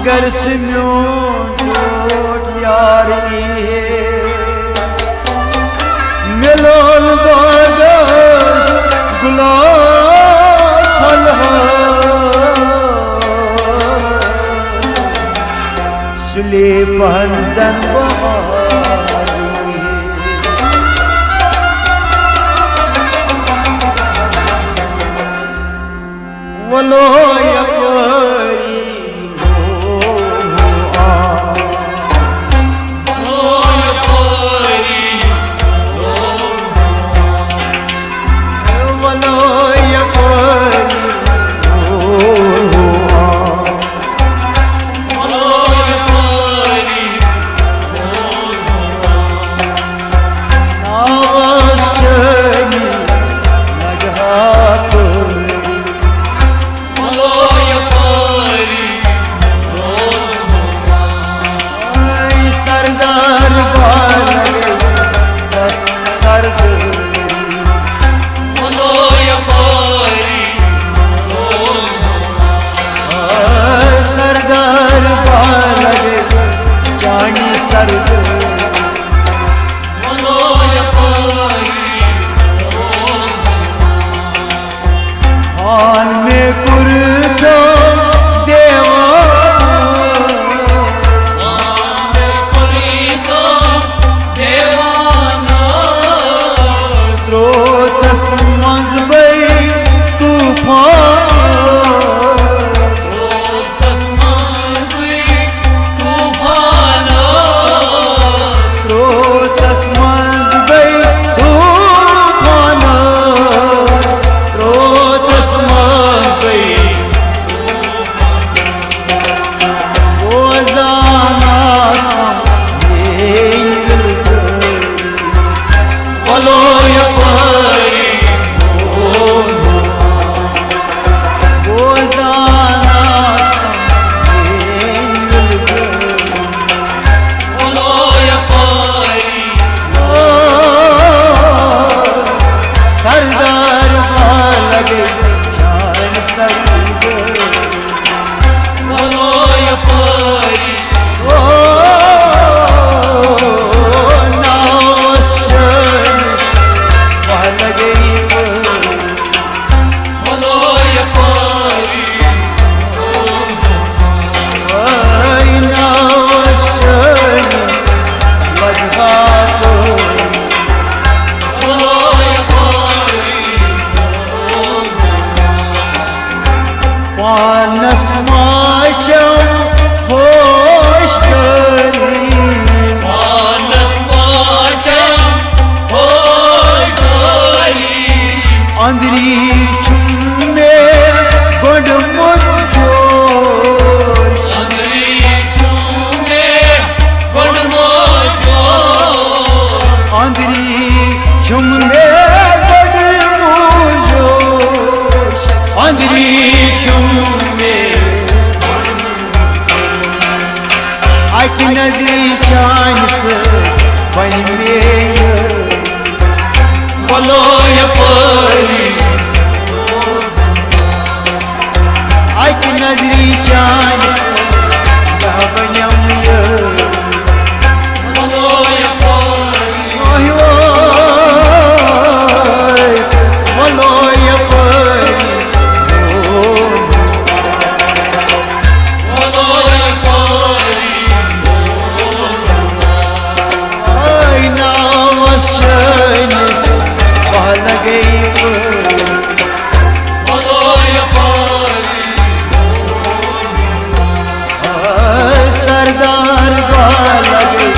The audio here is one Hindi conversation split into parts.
मगर सुनो टोट यारी मिलोन गोगस गुलाल सुले पहन जन वलो यपरी नजरी चान से बन में बोलो ये परी आई की नजरी चान से बनियम बोलो ये परी बोलो ये परी सरदार लगे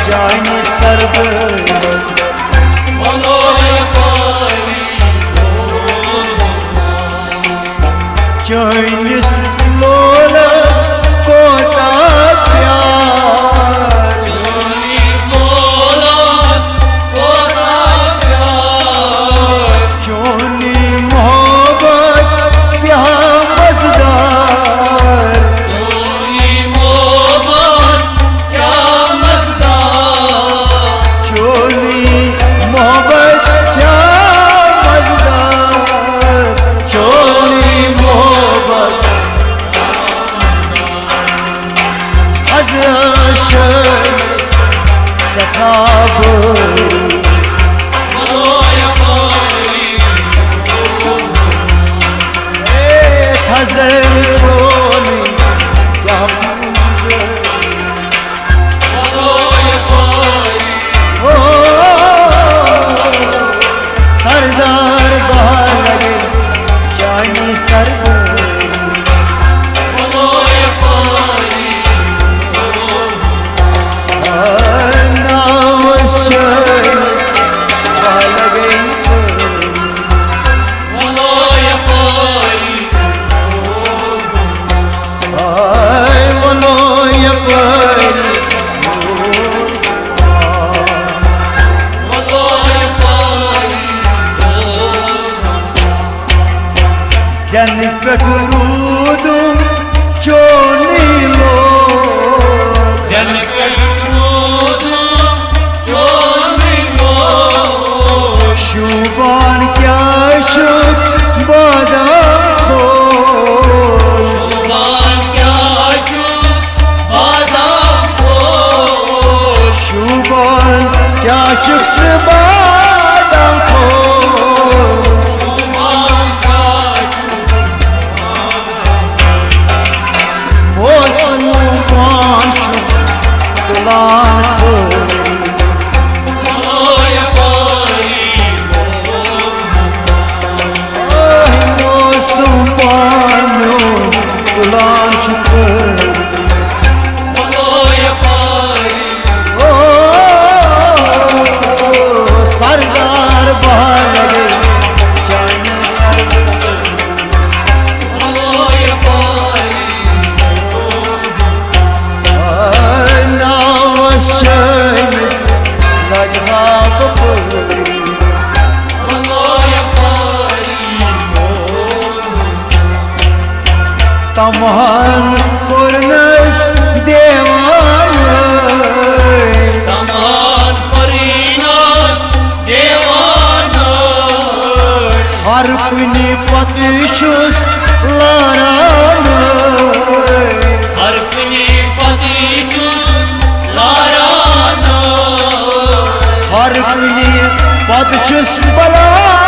जाने सर्द चाइनीस लोलस कोता प्यार जोनी मोहब्बत क्या मज़ेदार जो जन प्रतुरूदु चोनीलो जन प्रतुरूदु चोनीलो शुभान क्या शुभ बादाम शुभान क्या शुभ बादाम शुभान क्या शुभ बादाम तमान पुरनस देवान तमान पुरनस देवान हर कुनी पतिशुस लारान हर कुनी पतिशुस लारान हर कुनी पतिशुस बलारान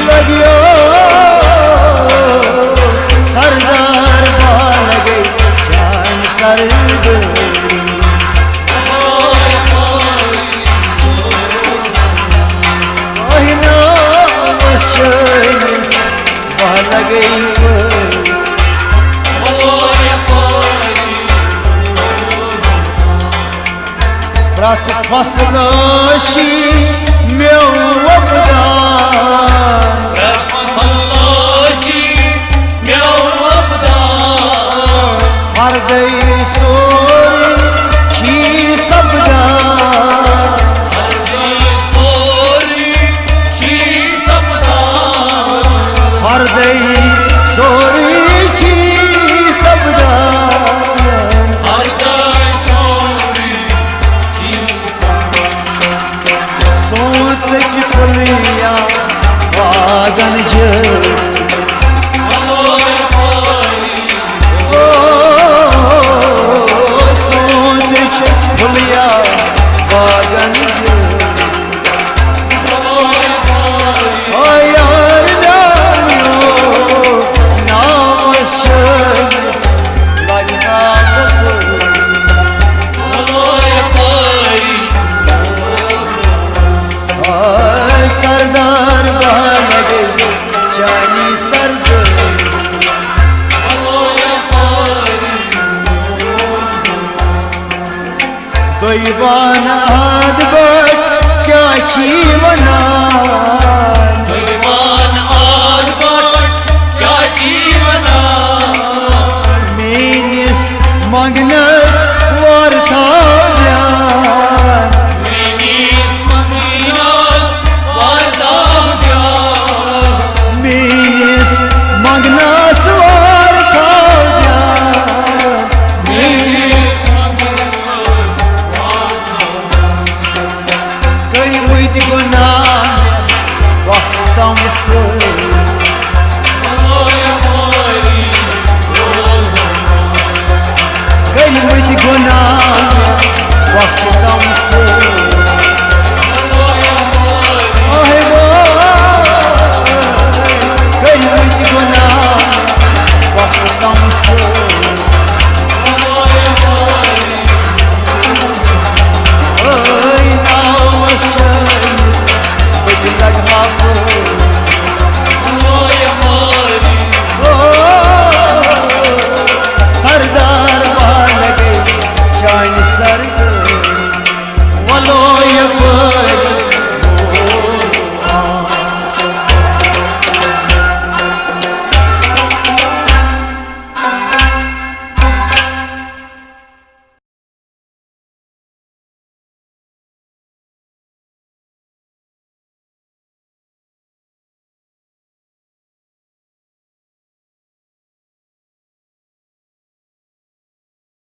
लगियो सरदार लगे जान सरद लगे प्रत फसलोशी हर गई सोरी शी हर गई सोरी शी सबदा सोत चिपलिया वादन भुलिया वादन यार नाम लगना सरदार लगे जानी सर्द दैवान आद क्या जीवना दैवान आद क्या जीवना मेनिस मगनस वार्ता गुनाह वक्त तम से कलमत गुनाह वक्त तम से